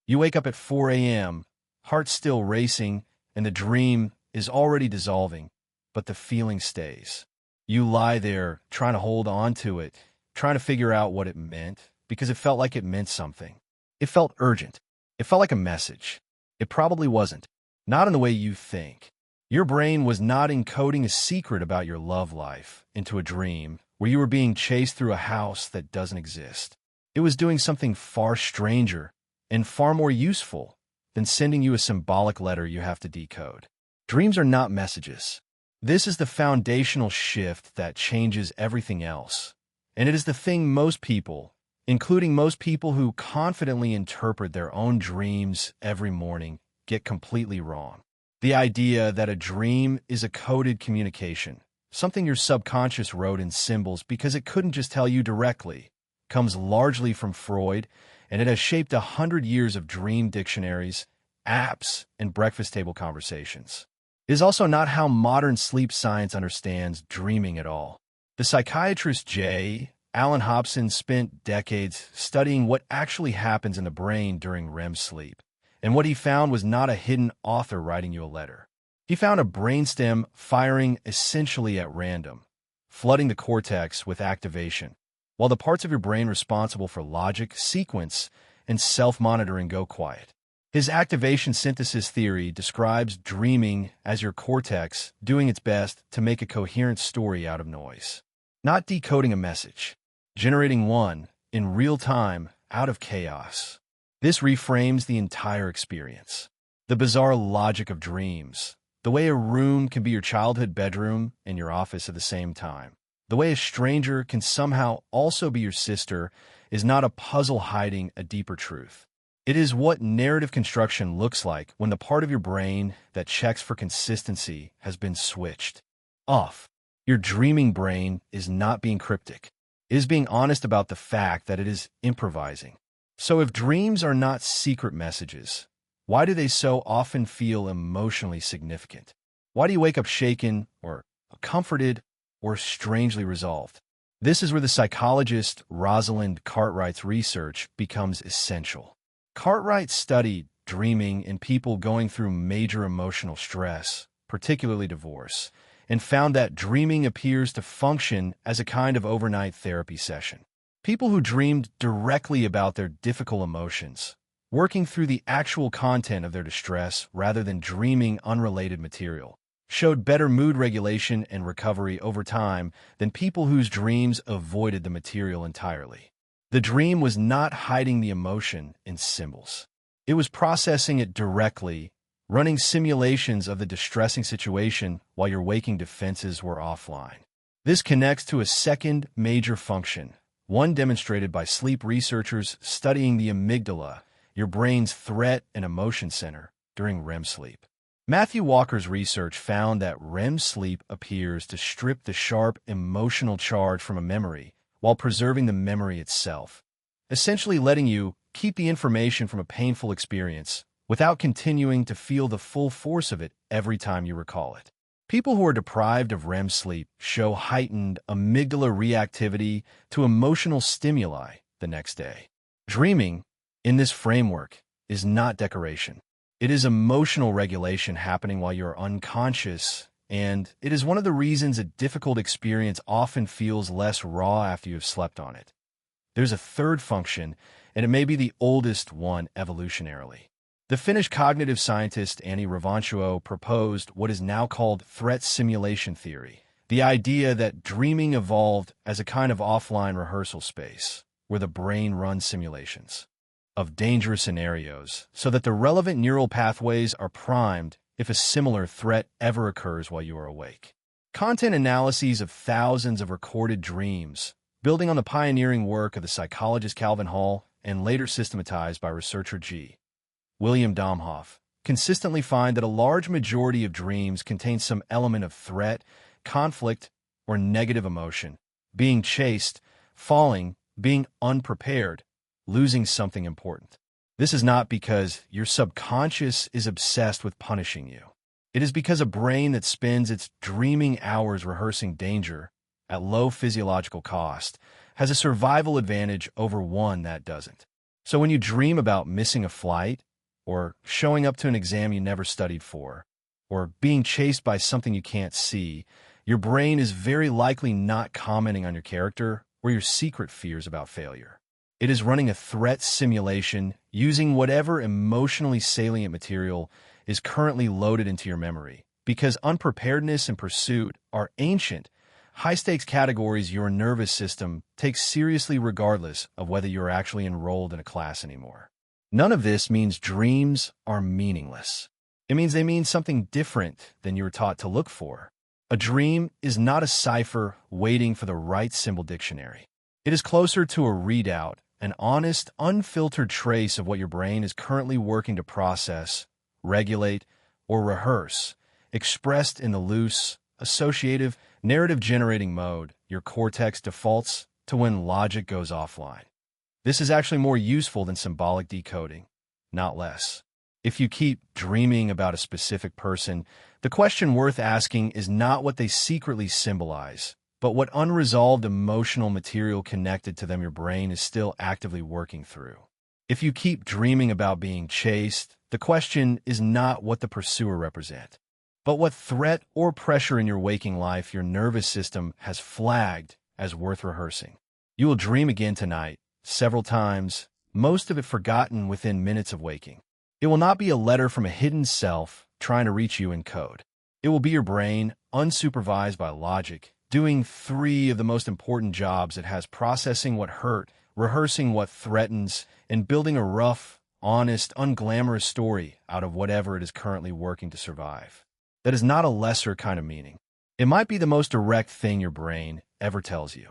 You wake up at 4 a.m., heart still racing, and the dream is already dissolving, but the feeling stays. You lie there, trying to hold on to it, trying to figure out what it meant, because it felt like it meant something. It felt urgent. It felt like a message. It probably wasn't. Not in the way you think. Your brain was not encoding a secret about your love life into a dream where you were being chased through a house that doesn't exist. It was doing something far stranger and far more useful than sending you a symbolic letter you have to decode. Dreams are not messages. This is the foundational shift that changes everything else. And it is the thing most people, including most people who confidently interpret their own dreams every morning, get completely wrong. The idea that a dream is a coded communication, something your subconscious wrote in symbols because it couldn't just tell you directly, comes largely from Freud, and it has shaped 100 years of dream dictionaries, apps, and breakfast table conversations. It is also not how modern sleep science understands dreaming at all. The Psychiatrist J, Allan Hobson, spent decades studying what actually happens in the brain during REM sleep, and what he found was not a hidden author writing you a letter. He found a brainstem firing essentially at random, flooding the cortex with activation, while the parts of your brain responsible for logic, sequence, and self-monitoring go quiet. His activation synthesis theory describes dreaming as your cortex doing its best to make a coherent story out of noise, not decoding a message, generating one in real time out of chaos. This reframes the entire experience. The bizarre logic of dreams, the way a room can be your childhood bedroom and your office at the same time, the way a stranger can somehow also be your sister, is not a puzzle hiding a deeper truth. It is what narrative construction looks like when the part of your brain that checks for consistency has been switched off. Your dreaming brain is not being cryptic. It is being honest about the fact that it is improvising. So if dreams are not secret messages, why do they so often feel emotionally significant? Why do you wake up shaken or comforted or strangely resolved? This is where the psychologist Rosalind Cartwright's research becomes essential. Cartwright studied dreaming in people going through major emotional stress, particularly divorce, and found that dreaming appears to function as a kind of overnight therapy session. People who dreamed directly about their difficult emotions, working through the actual content of their distress rather than dreaming unrelated material, showed better mood regulation and recovery over time than people whose dreams avoided the material entirely. The dream was not hiding the emotion in symbols. It was processing it directly, running simulations of the distressing situation while your waking defenses were offline. This connects to a second major function, one demonstrated by sleep researchers studying the amygdala, your brain's threat and emotion center, during REM sleep. Matthew Walker's research found that REM sleep appears to strip the sharp emotional charge from a memory while preserving the memory itself, essentially letting you keep the information from a painful experience without continuing to feel the full force of it every time you recall it. People who are deprived of REM sleep show heightened amygdala reactivity to emotional stimuli the next day. Dreaming, in this framework, is not decoration. It is emotional regulation happening while you're unconscious, and it is one of the reasons a difficult experience often feels less raw after you have slept on it. There's a third function, and it may be the oldest one evolutionarily. The Finnish cognitive scientist Antti Revonsuo proposed what is now called threat simulation theory, the idea that dreaming evolved as a kind of offline rehearsal space where the brain runs simulations of dangerous scenarios so that the relevant neural pathways are primed if a similar threat ever occurs while you are awake. Content analyses of thousands of recorded dreams, building on the pioneering work of the psychologist Calvin Hall and later systematized by researcher G. William Domhoff, consistently find that a large majority of dreams contain some element of threat, conflict, or negative emotion, being chased, falling, being unprepared, losing something important. This is not because your subconscious is obsessed with punishing you. It is because a brain that spends its dreaming hours rehearsing danger at low physiological cost has a survival advantage over one that doesn't. So when you dream about missing a flight, or showing up to an exam you never studied for, or being chased by something you can't see, your brain is very likely not commenting on your character or your secret fears about failure. It is running a threat simulation using whatever emotionally salient material is currently loaded into your memory, because unpreparedness and pursuit are ancient, high-stakes categories your nervous system takes seriously regardless of whether you're actually enrolled in a class anymore. None of this means dreams are meaningless. It means they mean something different than you were taught to look for. A dream is not a cipher waiting for the right symbol dictionary. It is closer to a readout, an honest, unfiltered trace of what your brain is currently working to process, regulate, or rehearse, expressed in the loose, associative, narrative-generating mode your cortex defaults to when logic goes offline. This is actually more useful than symbolic decoding, not less. If you keep dreaming about a specific person, the question worth asking is not what they secretly symbolize, but what unresolved emotional material connected to them your brain is still actively working through. If you keep dreaming about being chased, the question is not what the pursuer represents, but what threat or pressure in your waking life your nervous system has flagged as worth rehearsing. You will dream again tonight, several times, most of it forgotten within minutes of waking. It will not be a letter from a hidden self trying to reach you in code. It will be your brain, unsupervised by logic, doing three of the most important jobs it has: processing what hurt, rehearsing what threatens, and building a rough, honest, unglamorous story out of whatever it is currently working to survive. That is not a lesser kind of meaning. It might be the most direct thing your brain ever tells you.